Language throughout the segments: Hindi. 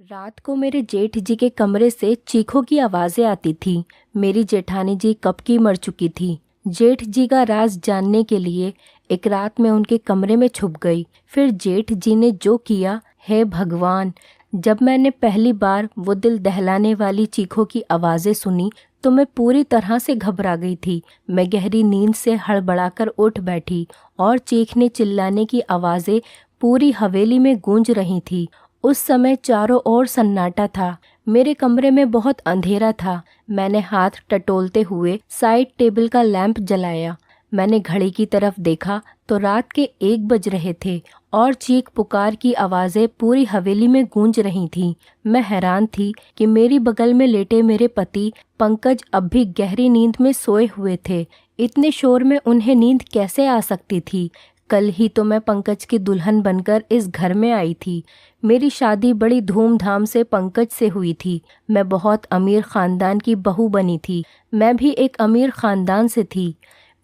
रात को मेरे जेठ जी के कमरे से चीखों की आवाजें आती थी। मेरी जेठानी जी कब की मर चुकी थी। जेठ जी का राज जानने के लिए एक रात में उनके कमरे में छुप गई। फिर जेठ जी ने जो किया, हे भगवान! जब मैंने पहली बार वो दिल दहलाने वाली चीखों की आवाजें सुनी तो मैं पूरी तरह से घबरा गई थी। मैं गहरी नींद से हड़बड़ाकर उठ बैठी और चीखने चिल्लाने की आवाजें पूरी हवेली में गूंज रही थी। उस समय चारों ओर सन्नाटा था। मेरे कमरे में बहुत अंधेरा था। मैंने हाथ टटोलते हुए साइड टेबल का लैंप जलाया। मैंने घड़ी की तरफ देखा तो रात के 1 बज रहे थे और चीख पुकार की आवाजें पूरी हवेली में गूंज रही थीं। मैं हैरान थी कि मेरी बगल में लेटे मेरे पति पंकज अब भी गहरी नींद में सोए हुए थे। इतने शोर में उन्हें नींद कैसे आ सकती थी? कल ही तो मैं पंकज की दुल्हन बनकर इस घर में आई थी। मेरी शादी बड़ी धूमधाम से पंकज से हुई थी। मैं बहुत अमीर खानदान की बहू बनी थी। मैं भी एक अमीर खानदान से थी।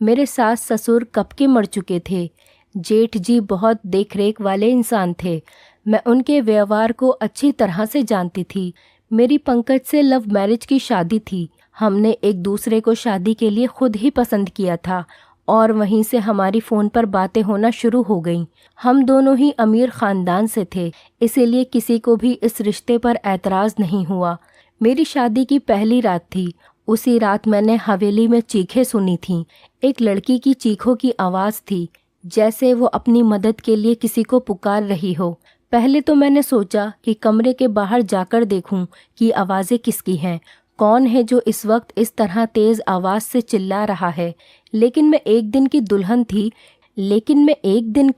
मेरे सास ससुर कब के मर चुके थे। जेठ जी बहुत देखरेख वाले इंसान थे। मैं उनके व्यवहार को अच्छी तरह से जानती थी। मेरी पंकज से लव मैरिज की शादी थी। हमने एक दूसरे को शादी के लिए खुद ही पसंद किया था और वहीं से हमारी फ़ोन पर बातें होना शुरू हो गईं। हम दोनों ही अमीर ख़ानदान से थे, इसीलिए किसी को भी इस रिश्ते पर ऐतराज़ नहीं हुआ। मेरी शादी की पहली रात थी। उसी रात मैंने हवेली में चीखें सुनी थीं। एक लड़की की चीखों की आवाज़ थी, जैसे वो अपनी मदद के लिए किसी को पुकार रही हो। पहले तो मैंने सोचा कि कमरे के बाहर जाकर देखूं कि आवाज़ें किसकी हैं, कौन है जो इस वक्त इस तरह तेज़ आवाज़ से चिल्ला रहा है। लेकिन मैं एक दिन की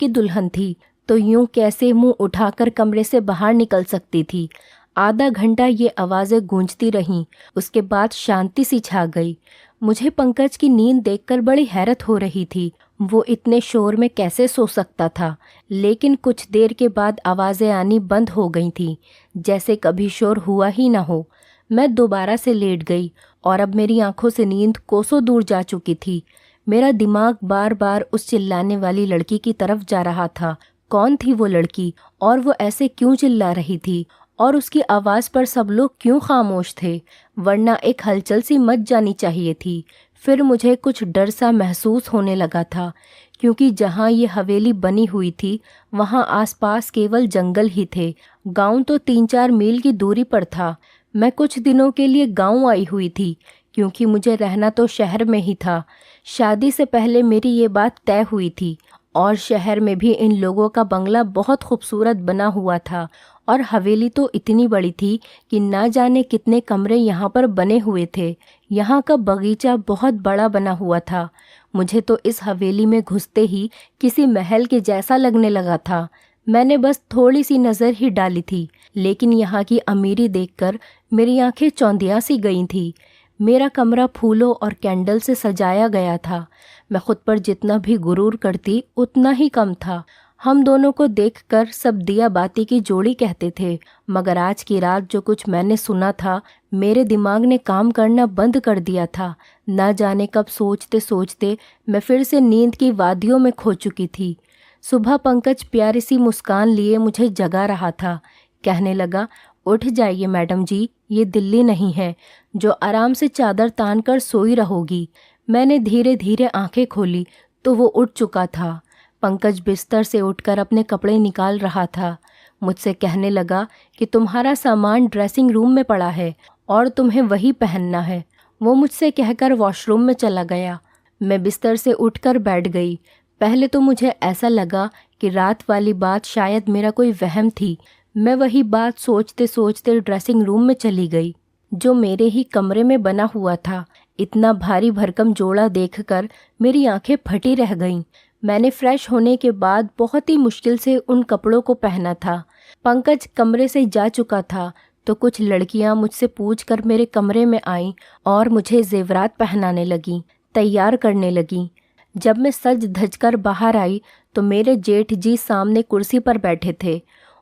दुल्हन थी तो यूं कैसे मुंह उठाकर कमरे से बाहर निकल सकती थी। आधा घंटा ये आवाज़ें गूंजती रहीं। उसके बाद शांति सी छा गई। मुझे पंकज की नींद देखकर बड़ी हैरत हो रही थी। वो इतने शोर में कैसे सो सकता था। लेकिन कुछ देर के बाद आवाज़ें आनी बंद हो गई थीं, जैसे कभी शोर हुआ ही ना हो। मैं दोबारा से लेट गई और अब मेरी आंखों से नींद कोसों दूर जा चुकी थी। मेरा दिमाग बार बार उस चिल्लाने वाली लड़की की तरफ जा रहा था। कौन थी वो लड़की और वो ऐसे क्यों चिल्ला रही थी और उसकी आवाज़ पर सब लोग क्यों खामोश थे, वरना एक हलचल सी मच जानी चाहिए थी। फिर मुझे कुछ डर सा महसूस होने लगा था, क्योंकि जहाँ ये हवेली बनी हुई थी वहाँ आसपास केवल जंगल ही थे। गांव तो 3-4 मील की दूरी पर था। मैं कुछ दिनों के लिए गांव आई हुई थी, क्योंकि मुझे रहना तो शहर में ही था। शादी से पहले मेरी ये बात तय हुई थी और शहर में भी इन लोगों का बंगला बहुत खूबसूरत बना हुआ था और हवेली तो इतनी बड़ी थी कि ना जाने कितने कमरे यहाँ पर बने हुए थे। यहाँ का बगीचा बहुत बड़ा बना हुआ था। मुझे तो इस हवेली में घुसते ही किसी महल के जैसा लगने लगा था। मैंने बस थोड़ी सी नज़र ही डाली थी, लेकिन यहाँ की अमीरी देखकर मेरी आंखें चौंधिया सी गई थी। मेरा कमरा फूलों और कैंडल से सजाया गया था। मैं खुद पर जितना भी गुरूर करती उतना ही कम था। हम दोनों को देखकर सब दिया बाती की जोड़ी कहते थे, मगर आज की रात जो कुछ मैंने सुना था, मेरे दिमाग ने काम करना बंद कर दिया था। ना जाने कब सोचते सोचते मैं फिर से नींद की वादियों में खो चुकी थी। सुबह पंकज प्यारी सी मुस्कान लिए मुझे जगा रहा था। कहने लगा, उठ जाइए मैडम जी, ये दिल्ली नहीं है जो आराम से चादर तान कर सोई रहोगी। मैंने धीरे धीरे आंखें खोली तो वो उठ चुका था। पंकज बिस्तर से उठकर अपने कपड़े निकाल रहा था। मुझसे कहने लगा कि तुम्हारा सामान ड्रेसिंग रूम में पड़ा है और तुम्हें वही पहनना है। वो मुझसे कहकर वॉशरूम में चला गया। मैं बिस्तर से उठकर बैठ गई। पहले तो मुझे ऐसा लगा कि रात वाली बात शायद मेरा कोई वहम थी। मैं वही बात सोचते सोचते ड्रेसिंग रूम में चली गई, जो मेरे ही कमरे में बना हुआ था। इतना भारी भरकम जोड़ा देखकर मेरी आंखें फटी रह गईं। मैंने फ्रेश होने के बाद बहुत ही मुश्किल से उन कपड़ों को पहना था। पंकज कमरे से जा चुका था तो कुछ लड़कियां मुझसे पूछकर मेरे कमरे में आईं और मुझे जेवरात पहनाने लगीं, तैयार करने लगीं। जब मैं सज धज कर बाहर आई तो मेरे जेठ जी सामने कुर्सी पर बैठे थे।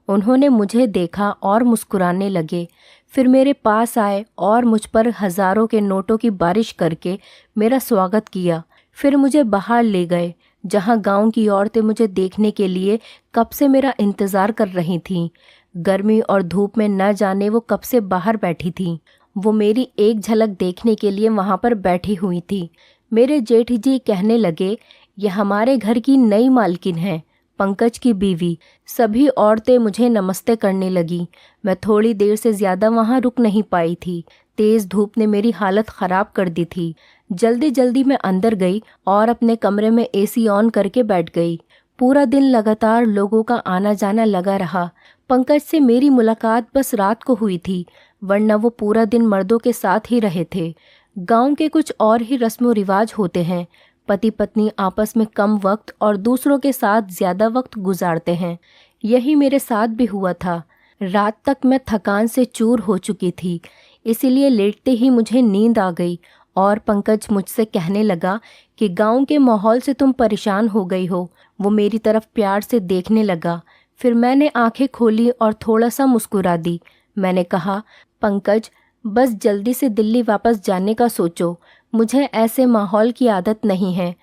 उन्होंने मुझे देखा और मुस्कुराने लगे। फिर मेरे पास आए और मुझ पर हज़ारों के नोटों की बारिश करके मेरा स्वागत किया। फिर मुझे बाहर ले गए, जहां गांव की औरतें मुझे देखने के लिए कब से मेरा इंतज़ार कर रही थीं। गर्मी और धूप में न जाने वो कब से बाहर बैठी थी। वो मेरी एक झलक देखने के लिए वहाँ पर बैठी हुई थी। मेरे जेठ जी कहने लगे, यह हमारे घर की नई मालकिन है, पंकज की बीवी। सभी औरतें मुझे नमस्ते करने लगी। मैं थोड़ी देर से ज़्यादा वहाँ रुक नहीं पाई थी। तेज़ धूप ने मेरी हालत ख़राब कर दी थी। जल्दी जल्दी मैं अंदर गई और अपने कमरे में एसी ऑन करके बैठ गई। पूरा दिन लगातार लोगों का आना जाना लगा रहा। पंकज से मेरी मुलाकात बस रात को हुई थी, वरना वो पूरा दिन मर्दों के साथ ही रहे थे। गांव के कुछ और ही रस्मों रिवाज होते हैं। पति पत्नी आपस में कम वक्त और दूसरों के साथ ज़्यादा वक्त गुजारते हैं। यही मेरे साथ भी हुआ था। रात तक मैं थकान से चूर हो चुकी थी, इसीलिए लेटते ही मुझे नींद आ गई और पंकज मुझसे कहने लगा कि गांव के माहौल से तुम परेशान हो गई हो। वो मेरी तरफ प्यार से देखने लगा। फिर मैंने आंखें खोली और थोड़ा सा मुस्कुरा दी। मैंने कहा, पंकज, बस जल्दी से दिल्ली वापस जाने का सोचो। मुझे ऐसे माहौल की आदत नहीं है।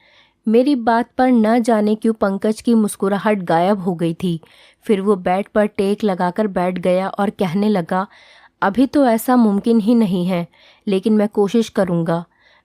मेरी बात पर न जाने क्यों पंकज की मुस्कुराहट गायब हो गई थी। फिर वो बेड पर टेक लगाकर बैठ गया और कहने लगा, अभी तो ऐसा मुमकिन ही नहीं है, लेकिन मैं कोशिश करूँगा।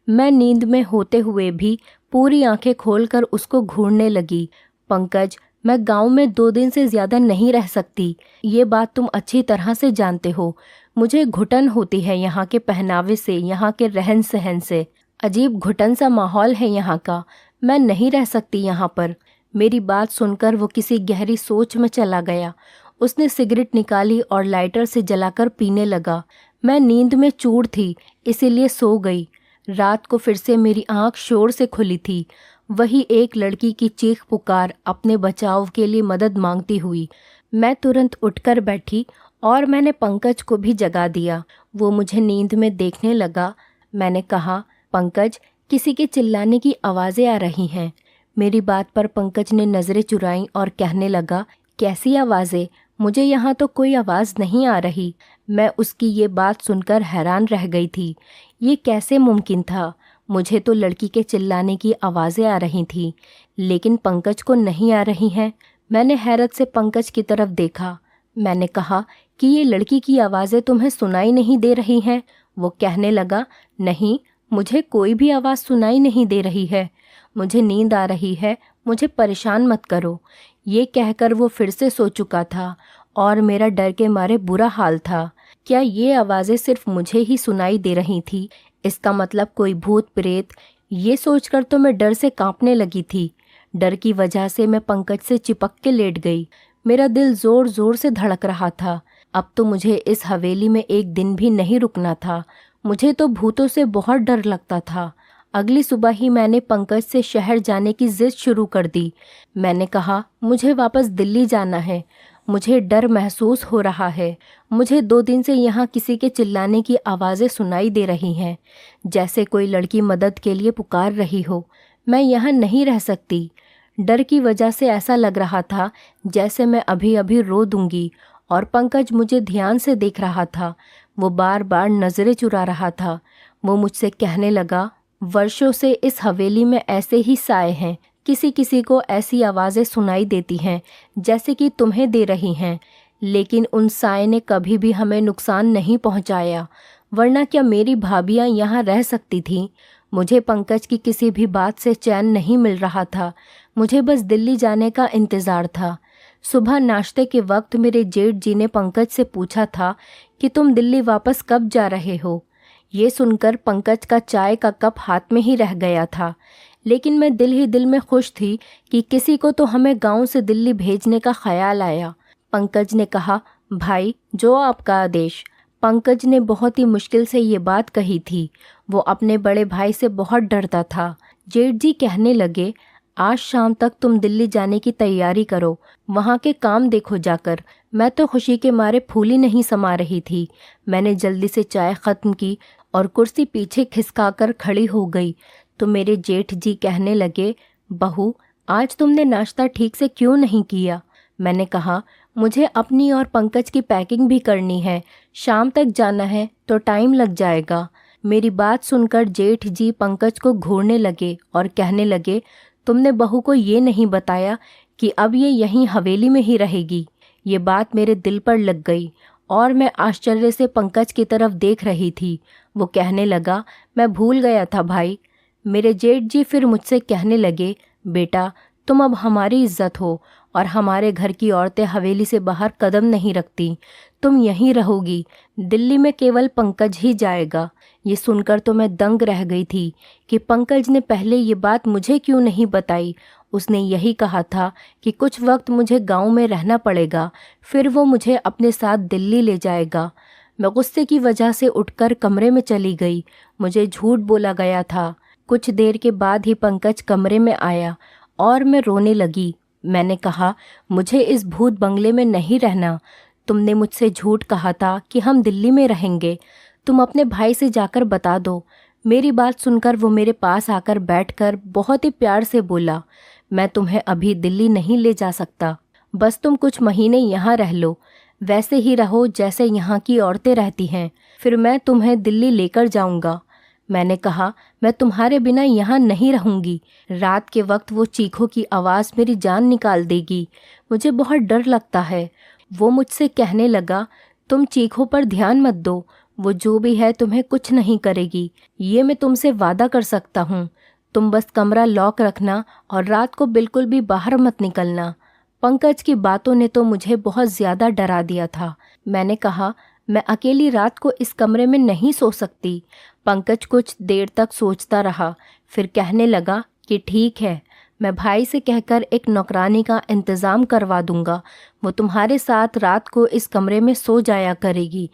मैं नींद में होते हुए भी पूरी आंखें खोलकर उसको घूरने लगी। पंकज, मैं गांव में 2 दिन से ज़्यादा नहीं रह सकती। ये बात तुम अच्छी तरह से जानते हो। मुझे घुटन होती है यहाँ के पहनावे से, यहाँ के रहन सहन से। अजीब घुटन सा माहौल है यहाँ का। मैं नहीं रह सकती यहाँ पर। मेरी बात सुनकर वो किसी गहरी सोच में चला गया। उसने सिगरेट निकाली और लाइटर से जलाकर पीने लगा। मैं नींद में चूर थी, इसीलिए सो गई। रात को फिर से मेरी आंख शोर से खुली थी। वही एक लड़की की चीख पुकार, अपने बचाव के लिए मदद मांगती हुई। मैं तुरंत उठकर बैठी और मैंने पंकज को भी जगा दिया। वो मुझे नींद में देखने लगा। मैंने कहा, पंकज, किसी के चिल्लाने की आवाज़ें आ रही हैं। मेरी बात पर पंकज ने नज़रें चुराईं और कहने लगा, कैसी आवाज़ें? मुझे यहाँ तो कोई आवाज़ नहीं आ रही। मैं उसकी ये बात सुनकर हैरान रह गई थी। ये कैसे मुमकिन था? मुझे तो लड़की के चिल्लाने की आवाज़ें आ रही थीं, लेकिन पंकज को नहीं आ रही हैं। मैंने हैरत से पंकज की तरफ देखा। मैंने कहा कि ये लड़की की आवाज़ें तुम्हें सुनाई नहीं दे रही हैं? वो कहने लगा, नहीं, मुझे कोई भी आवाज़ सुनाई नहीं दे रही है। मुझे नींद आ रही है, मुझे परेशान मत करो। ये कहकर वो फिर से सो चुका था और मेरा डर के मारे बुरा हाल था। क्या ये आवाज़ें सिर्फ मुझे ही सुनाई दे रही थी? इसका मतलब कोई भूत प्रेत? ये सोचकर तो मैं डर से कांपने लगी थी। डर की वजह से मैं पंकज से चिपक के लेट गई। मेरा दिल ज़ोर ज़ोर से धड़क रहा था। अब तो मुझे इस हवेली में एक दिन भी नहीं रुकना था। मुझे तो भूतों से बहुत डर लगता था। अगली सुबह ही मैंने पंकज से शहर जाने की जिद शुरू कर दी। मैंने कहा, मुझे वापस दिल्ली जाना है। मुझे डर महसूस हो रहा है। मुझे 2 दिन से यहाँ किसी के चिल्लाने की आवाज़ें सुनाई दे रही हैं, जैसे कोई लड़की मदद के लिए पुकार रही हो। मैं यहाँ नहीं रह सकती। डर की वजह से ऐसा लग रहा था जैसे मैं अभी अभी रो दूंगी। और पंकज मुझे ध्यान से देख रहा था। वो बार बार नज़रें चुरा रहा था। वो मुझसे कहने लगा, वर्षों से इस हवेली में ऐसे ही साए हैं। किसी किसी को ऐसी आवाज़ें सुनाई देती हैं जैसे कि तुम्हें दे रही हैं, लेकिन उन साए ने कभी भी हमें नुकसान नहीं पहुंचाया। वरना क्या मेरी भाभियां यहाँ रह सकती थीं? मुझे पंकज की किसी भी बात से चैन नहीं मिल रहा था। मुझे बस दिल्ली जाने का इंतज़ार था। सुबह नाश्ते के वक्त मेरे जेठ जी ने पंकज से पूछा था कि तुम दिल्ली वापस कब जा रहे हो। ये सुनकर पंकज का चाय का कप हाथ में ही रह गया था, लेकिन मैं दिल ही दिल में खुश थी कि किसी को तो हमें गांव से दिल्ली भेजने का ख्याल आया। पंकज ने कहा, भाई, जो आपका आदेश। पंकज ने बहुत ही मुश्किल से ये बात कही थी। वो अपने बड़े भाई से बहुत डरता था। जेठ जी कहने लगे, आज शाम तक तुम दिल्ली जाने की तैयारी करो, वहाँ के काम देखो जाकर। मैं तो खुशी के मारे फूली नहीं समा रही थी। मैंने जल्दी से चाय ख़त्म की और कुर्सी पीछे खिसकाकर खड़ी हो गई तो मेरे जेठ जी कहने लगे, बहू, आज तुमने नाश्ता ठीक से क्यों नहीं किया? मैंने कहा, मुझे अपनी और पंकज की पैकिंग भी करनी है। शाम तक जाना है तो टाइम लग जाएगा। मेरी बात सुनकर जेठ जी पंकज को घूरने लगे और कहने लगे, तुमने बहू को ये नहीं बताया कि अब ये यहीं हवेली में ही रहेगी। ये बात मेरे दिल पर लग गई और मैं आश्चर्य से पंकज की तरफ देख रही थी। वो कहने लगा, मैं भूल गया था भाई। मेरे जेठ जी फिर मुझसे कहने लगे, बेटा तुम अब हमारी इज्जत हो और हमारे घर की औरतें हवेली से बाहर कदम नहीं रखती, तुम यहीं रहोगी, दिल्ली में केवल पंकज ही जाएगा। ये सुनकर तो मैं दंग रह गई थी कि पंकज ने पहले ये बात मुझे क्यों नहीं बताई। उसने यही कहा था कि कुछ वक्त मुझे गांव में रहना पड़ेगा, फिर वो मुझे अपने साथ दिल्ली ले जाएगा। मैं गुस्से की वजह से उठकर कमरे में चली गई। मुझे झूठ बोला गया था। कुछ देर के बाद ही पंकज कमरे में आया और मैं रोने लगी। मैंने कहा, मुझे इस भूत बंगले में नहीं रहना। तुमने मुझसे झूठ कहा था कि हम दिल्ली में रहेंगे। तुम अपने भाई से जाकर बता दो। मेरी बात सुनकर वो मेरे पास आकर बैठकर बहुत ही प्यार से बोला, मैं तुम्हें अभी दिल्ली नहीं ले जा सकता, बस तुम कुछ महीने यहाँ रह लो, वैसे ही रहो जैसे यहाँ की औरतें रहती हैं, फिर मैं तुम्हें दिल्ली लेकर जाऊँगा। मैंने कहा, मैं तुम्हारे बिना यहाँ नहीं रहूँगी। रात के वक्त वो चीखों की आवाज़ मेरी जान निकाल देगी। मुझे बहुत डर लगता है। वो मुझसे कहने लगा, तुम चीखों पर ध्यान मत दो, वो जो भी है तुम्हें कुछ नहीं करेगी, ये मैं तुमसे वादा कर सकता हूँ। तुम बस कमरा लॉक रखना और रात को बिल्कुल भी बाहर मत निकलना। पंकज की बातों ने तो मुझे बहुत ज़्यादा डरा दिया था। मैंने कहा, मैं अकेली रात को इस कमरे में नहीं सो सकती। पंकज कुछ देर तक सोचता रहा, फिर कहने लगा कि ठीक है, मैं भाई से कहकर एक नौकरानी का इंतज़ाम करवा दूंगा। वो तुम्हारे साथ रात को इस कमरे में सो जाया करेगी,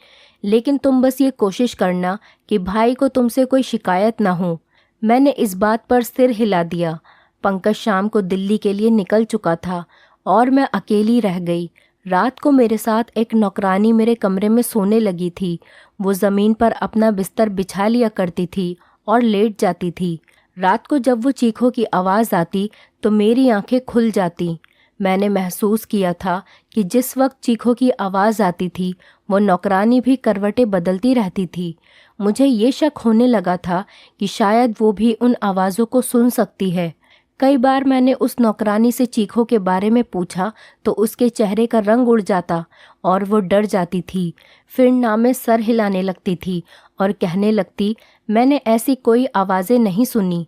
लेकिन तुम बस ये कोशिश करना कि भाई को तुमसे कोई शिकायत ना हो। मैंने इस बात पर सिर हिला दिया। पंकज शाम को दिल्ली के लिए निकल चुका था और मैं अकेली रह गई। रात को मेरे साथ एक नौकरानी मेरे कमरे में सोने लगी थी। वो ज़मीन पर अपना बिस्तर बिछा लिया करती थी और लेट जाती थी। रात को जब वो चीखों की आवाज़ आती तो मेरी आंखें खुल जाती। मैंने महसूस किया था कि जिस वक्त चीखों की आवाज़ आती थी वो नौकरानी भी करवटें बदलती रहती थी। मुझे ये शक होने लगा था कि शायद वो भी उन आवाज़ों को सुन सकती है। कई बार मैंने उस नौकरानी से चीखों के बारे में पूछा तो उसके चेहरे का रंग उड़ जाता और वो डर जाती थी। फिर ना में सर हिलाने लगती थी और कहने लगती, मैंने ऐसी कोई आवाज़ें नहीं सुनी।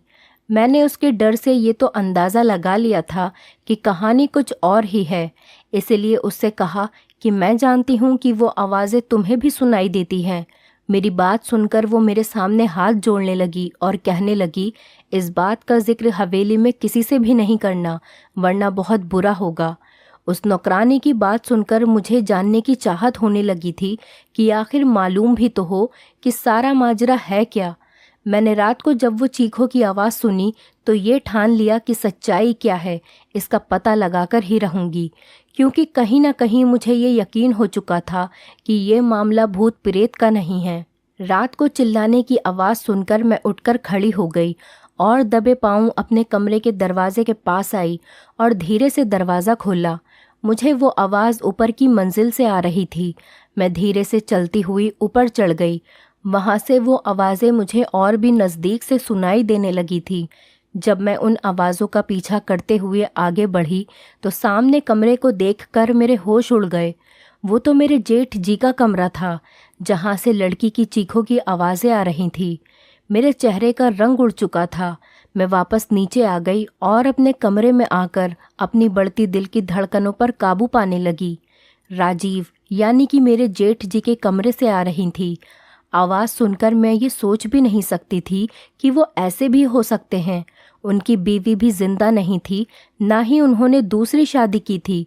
मैंने उसके डर से ये तो अंदाज़ा लगा लिया था कि कहानी कुछ और ही है, इसलिए उससे कहा कि मैं जानती हूँ कि वो आवाज़ें तुम्हें भी सुनाई देती हैं। मेरी बात सुनकर वो मेरे सामने हाथ जोड़ने लगी और कहने लगी, इस बात का जिक्र हवेली में किसी से भी नहीं करना, वरना बहुत बुरा होगा। उस नौकरानी की बात सुनकर मुझे जानने की चाहत होने लगी थी कि आखिर मालूम भी तो हो कि सारा माजरा है क्या। मैंने रात को जब वो चीखों की आवाज़ सुनी तो ये ठान लिया कि सच्चाई क्या है इसका पता लगाकर ही रहूँगी, क्योंकि कहीं ना कहीं मुझे ये यकीन हो चुका था कि ये मामला भूत प्रेत का नहीं है। रात को चिल्लाने की आवाज़ सुनकर मैं उठकर खड़ी हो गई और दबे पांव अपने कमरे के दरवाजे के पास आई और धीरे से दरवाज़ा खोला। मुझे वो आवाज़ ऊपर की मंजिल से आ रही थी। मैं धीरे से चलती हुई ऊपर चढ़ गई। वहाँ से वो आवाज़ें मुझे और भी नज़दीक से सुनाई देने लगी थी। जब मैं उन आवाज़ों का पीछा करते हुए आगे बढ़ी तो सामने कमरे को देखकर मेरे होश उड़ गए। वो तो मेरे जेठ जी का कमरा था, जहाँ से लड़की की चीखों की आवाज़ें आ रही थीं। मेरे चेहरे का रंग उड़ चुका था। मैं वापस नीचे आ गई और अपने कमरे में आकर अपनी बढ़ती दिल की धड़कनों पर काबू पाने लगी। राजीव यानी कि मेरे जेठ जी के कमरे से आ रही थी। आवाज़ सुनकर मैं ये सोच भी नहीं सकती थी कि वो ऐसे भी हो सकते हैं। उनकी बीवी भी जिंदा नहीं थी, ना ही उन्होंने दूसरी शादी की थी।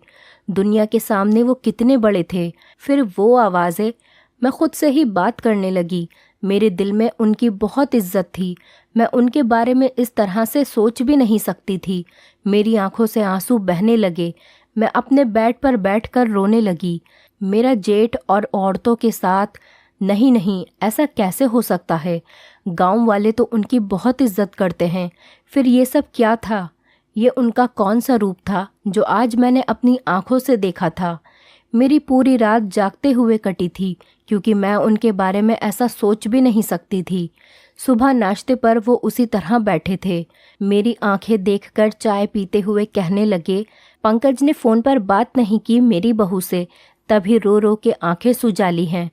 दुनिया के सामने वो कितने बड़े थे। फिर वो आवाज़ें, मैं खुद से ही बात करने लगी। मेरे दिल में उनकी बहुत इज्जत थी। मैं उनके बारे में इस तरह से सोच भी नहीं सकती थी। मेरी आंखों से आंसू बहने लगे। मैं अपने बेड पर बैठकर रोने लगी। मेरा जेठ और औरतों के साथ, नहीं नहीं, ऐसा कैसे हो सकता है। गांव वाले तो उनकी बहुत इज्जत करते हैं। फिर ये सब क्या था? ये उनका कौन सा रूप था जो आज मैंने अपनी आंखों से देखा था? मेरी पूरी रात जागते हुए कटी थी, क्योंकि मैं उनके बारे में ऐसा सोच भी नहीं सकती थी। सुबह नाश्ते पर वो उसी तरह बैठे थे। मेरी आंखें देखकर चाय पीते हुए कहने लगे, पंकज ने फ़ोन पर बात नहीं की मेरी बहू से, तभी रो रो के आंखें सुजाली हैं।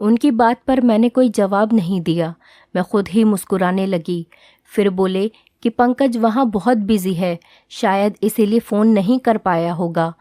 उनकी बात पर मैंने कोई जवाब नहीं दिया। मैं खुद ही मुस्कुराने लगी। फिर बोले कि पंकज वहाँ बहुत बिजी है, शायद इसीलिए फ़ोन नहीं कर पाया होगा।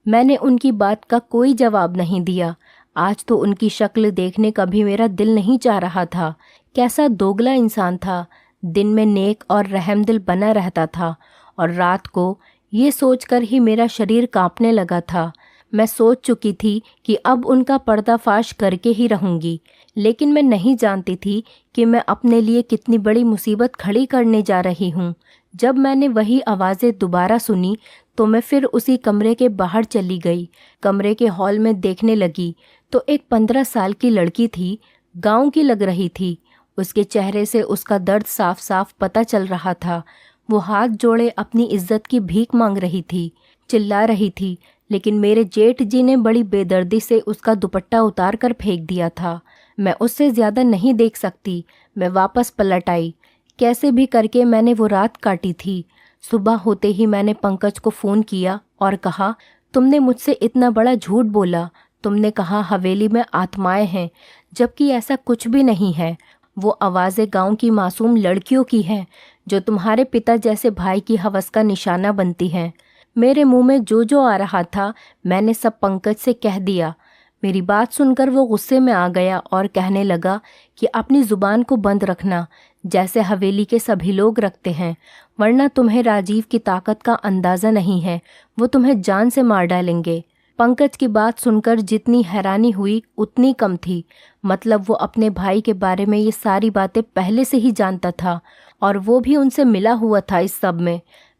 मैंने उनकी बात का कोई जवाब नहीं दिया। आज तो उनकी शक्ल देखने का भी मेरा दिल नहीं चाह रहा था। कैसा दोगला इंसान था। दिन में नेक और रहमदिल बना रहता था और रात को ये सोचकर ही मेरा शरीर कांपने लगा था। मैं सोच चुकी थी कि अब उनका पर्दाफाश करके ही रहूंगी, लेकिन मैं नहीं जानती थी कि मैं अपने लिए कितनी बड़ी मुसीबत खड़ी करने जा रही हूँ। जब मैंने वही आवाज़ें दोबारा सुनी तो मैं फिर उसी कमरे के बाहर चली गई। कमरे के हॉल में देखने लगी तो एक 15 साल की लड़की थी। गांव की लग रही थी। उसके चेहरे से उसका दर्द साफ साफ पता चल रहा था। वो हाथ जोड़े अपनी इज्जत की भीख मांग रही थी, चिल्ला रही थी, लेकिन मेरे जेठ जी ने बड़ी बेदर्दी से उसका दुपट्टा उतार कर फेंक दिया था। मैं उससे ज़्यादा नहीं देख सकती। मैं वापस पलट आई। कैसे भी करके मैंने वो रात काटी थी। सुबह होते ही मैंने पंकज को फ़ोन किया और कहा, तुमने मुझसे इतना बड़ा झूठ बोला। तुमने कहा हवेली में आत्माएं हैं, जबकि ऐसा कुछ भी नहीं है। वो आवाज़ें गांव की मासूम लड़कियों की हैं जो तुम्हारे पिता जैसे भाई की हवस का निशाना बनती हैं। मेरे मुंह में जो जो आ रहा था मैंने सब पंकज से कह दिया। मेरी बात सुनकर वो गुस्से में आ गया और कहने लगा कि अपनी ज़ुबान को बंद रखना, जैसे हवेली के सभी लोग रखते हैं, वरना तुम्हें राजीव की ताकत का अंदाज़ा नहीं है। वो तुम्हें जान से मार डालेंगे। पंकज की बात सुनकर जितनी हैरानी हुई उतनी कम थी। मतलब वो अपने भाई के बारे में ये सारी बातें पहले से ही जानता था और वो भी उनसे मिला हुआ था इस सब में।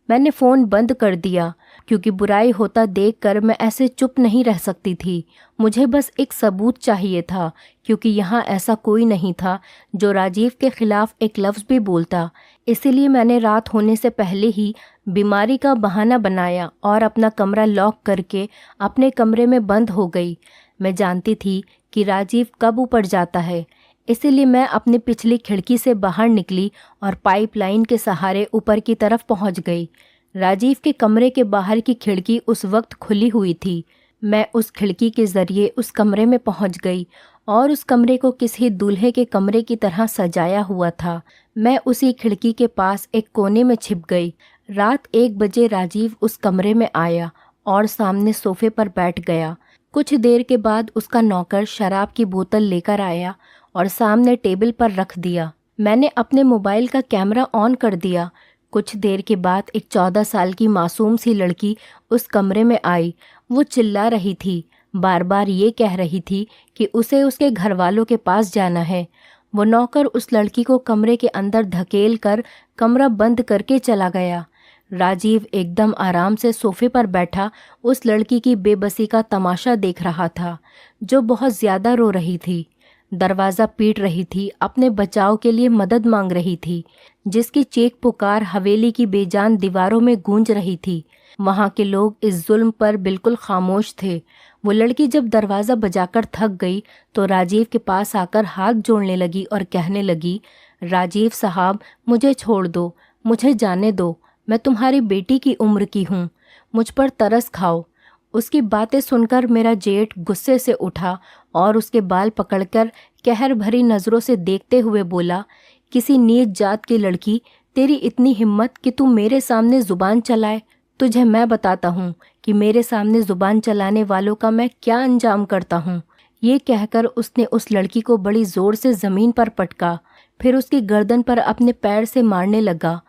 मैंने फ़ोन बंद कर दिया क्योंकि बुराई होता देखकर मैं ऐसे चुप नहीं रह सकती थी। मुझे बस एक सबूत चाहिए था, क्योंकि यहाँ ऐसा कोई नहीं था जो राजीव के खिलाफ एक लफ्ज़ भी बोलता। इसीलिए मैंने रात होने से पहले ही बीमारी का बहाना बनाया और अपना कमरा लॉक करके अपने कमरे में बंद हो गई। मैं जानती थी कि राजीव कब ऊपर जाता है, इसीलिए मैं अपनी पिछली खिड़की से बाहर निकली और पाइपलाइन के सहारे ऊपर की तरफ पहुंच गई। राजीव के कमरे के बाहर की खिड़की उस वक्त खुली हुई थी। मैं उस खिड़की के ज़रिए उस कमरे में पहुंच गई और उस कमरे को किसी दूल्हे के कमरे की तरह सजाया हुआ था। मैं उसी खिड़की के पास एक कोने में छिप गई। रात 1 बजे राजीव उस कमरे में आया और सामने सोफे पर बैठ गया। कुछ देर के बाद उसका नौकर शराब की बोतल लेकर आया और सामने टेबल पर रख दिया। मैंने अपने मोबाइल का कैमरा ऑन कर दिया। कुछ देर के बाद एक 14 साल की मासूम सी लड़की उस कमरे में आई। वो चिल्ला रही थी, बार बार ये कह रही थी कि उसे उसके घर वालों के पास जाना है। वो नौकर उस लड़की को कमरे के अंदर धकेल कर कमरा बंद करके चला गया। राजीव एकदम आराम से सोफे पर बैठा उस लड़की की बेबसी का तमाशा देख रहा था, जो बहुत ज़्यादा रो रही थी, दरवाज़ा पीट रही थी, अपने बचाव के लिए मदद मांग रही थी, जिसकी चीख पुकार हवेली की बेजान दीवारों में गूंज रही थी। वहाँ के लोग इस जुल्म पर बिल्कुल खामोश थे। वो लड़की जब दरवाज़ा बजाकर थक गई तो राजीव के पास आकर हाथ जोड़ने लगी और कहने लगी, राजीव साहब, मुझे छोड़ दो, मुझे जाने दो, मैं तुम्हारी बेटी की उम्र की हूँ, मुझ पर तरस खाओ। उसकी बातें सुनकर मेरा जेठ गुस्से से उठा और उसके बाल पकड़कर कहर भरी नज़रों से देखते हुए बोला, किसी नीच जात की लड़की, तेरी इतनी हिम्मत कि तू मेरे सामने ज़ुबान चलाए। तुझे मैं बताता हूँ कि मेरे सामने ज़ुबान चलाने वालों का मैं क्या अंजाम करता हूँ। ये कहकर उसने उस लड़की को बड़ी ज़ोर से ज़मीन पर पटका, फिर उसकी गर्दन पर अपने पैर से मारने लगा।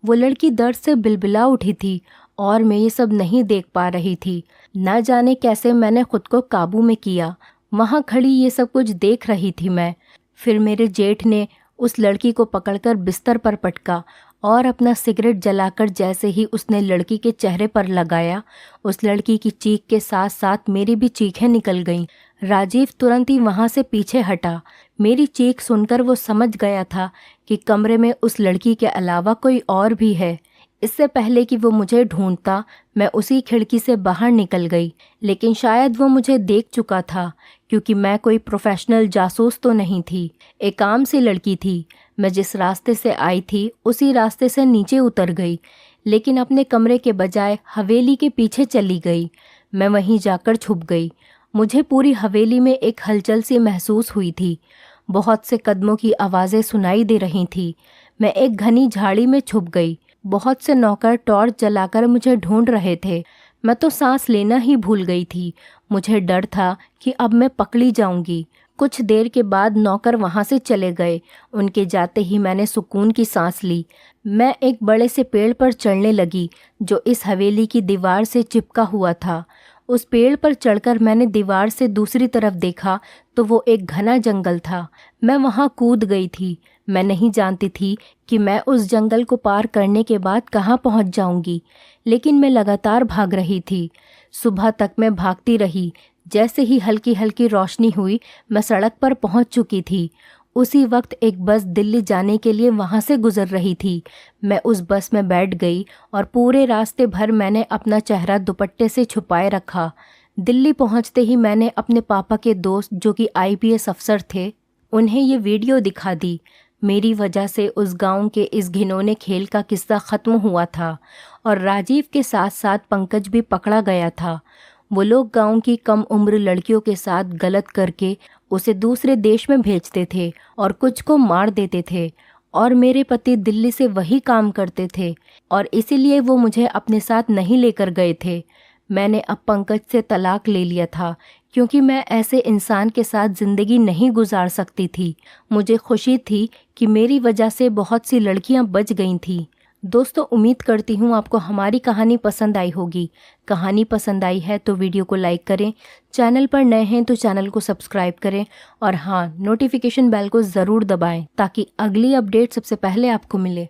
वो लड़की दर्द से बिलबिला उठी थी और मैं ये सब नहीं देख पा रही थी। न जाने कैसे मैंने खुद को काबू में किया। वहाँ खड़ी ये सब कुछ देख रही थी मैं। फिर मेरे जेठ ने उस लड़की को पकड़कर बिस्तर पर पटका और अपना सिगरेट जलाकर जैसे ही उसने लड़की के चेहरे पर लगाया, उस लड़की की चीख के साथ साथ मेरी भी चीखें निकल गईं। राजीव तुरंत ही वहाँ से पीछे हटा। मेरी चीख सुनकर वो समझ गया था कि कमरे में उस लड़की के अलावा कोई और भी है। इससे पहले कि वो मुझे ढूंढता, मैं उसी खिड़की से बाहर निकल गई, लेकिन शायद वो मुझे देख चुका था, क्योंकि मैं कोई प्रोफेशनल जासूस तो नहीं थी, एक आम सी लड़की थी। मैं जिस रास्ते से आई थी उसी रास्ते से नीचे उतर गई, लेकिन अपने कमरे के बजाय हवेली के पीछे चली गई। मैं वहीं जाकर छुप गई। मुझे पूरी हवेली में एक हलचल सी महसूस हुई थी। बहुत से कदमों की आवाज़ें सुनाई दे रही थी। मैं एक घनी झाड़ी में छुप गई। बहुत से नौकर टॉर्च जलाकर मुझे ढूंढ रहे थे। मैं तो सांस लेना ही भूल गई थी। मुझे डर था कि अब मैं पकड़ी जाऊंगी। कुछ देर के बाद नौकर वहां से चले गए। उनके जाते ही मैंने सुकून की सांस ली। मैं एक बड़े से पेड़ पर चढ़ने लगी जो इस हवेली की दीवार से चिपका हुआ था। उस पेड़ पर चढ़कर मैंने दीवार से दूसरी तरफ देखा तो वो एक घना जंगल था। मैं वहां कूद गई थी। मैं नहीं जानती थी कि मैं उस जंगल को पार करने के बाद कहाँ पहुंच जाऊंगी, लेकिन मैं लगातार भाग रही थी। सुबह तक मैं भागती रही। जैसे ही हल्की हल्की रोशनी हुई मैं सड़क पर पहुंच चुकी थी। उसी वक्त एक बस दिल्ली जाने के लिए वहां से गुजर रही थी। मैं उस बस में बैठ गई और पूरे रास्ते भर मैंने अपना चेहरा दुपट्टे से छुपाए रखा। दिल्ली पहुंचते ही मैंने अपने पापा के दोस्त जो कि आईपीएस अफसर थे, उन्हें ये वीडियो दिखा दी। मेरी वजह से उस गांव के इस घिनौने खेल का किस्सा ख़त्म हुआ था और राजीव के साथ साथ पंकज भी पकड़ा गया था। वो लोग गांव की कम उम्र लड़कियों के साथ गलत करके उसे दूसरे देश में भेजते थे और कुछ को मार देते थे, और मेरे पति दिल्ली से वही काम करते थे और इसीलिए वो मुझे अपने साथ नहीं लेकर गए थे। मैंने अब पंकज से तलाक ले लिया था क्योंकि मैं ऐसे इंसान के साथ ज़िंदगी नहीं गुजार सकती थी। मुझे खुशी थी कि मेरी वजह से बहुत सी लड़कियां बच गई थीं। दोस्तों, उम्मीद करती हूँ आपको हमारी कहानी पसंद आई होगी। कहानी पसंद आई है तो वीडियो को लाइक करें, चैनल पर नए हैं तो चैनल को सब्सक्राइब करें और हाँ, नोटिफिकेशन बेल को ज़रूर दबाएं ताकि अगली अपडेट सबसे पहले आपको मिले।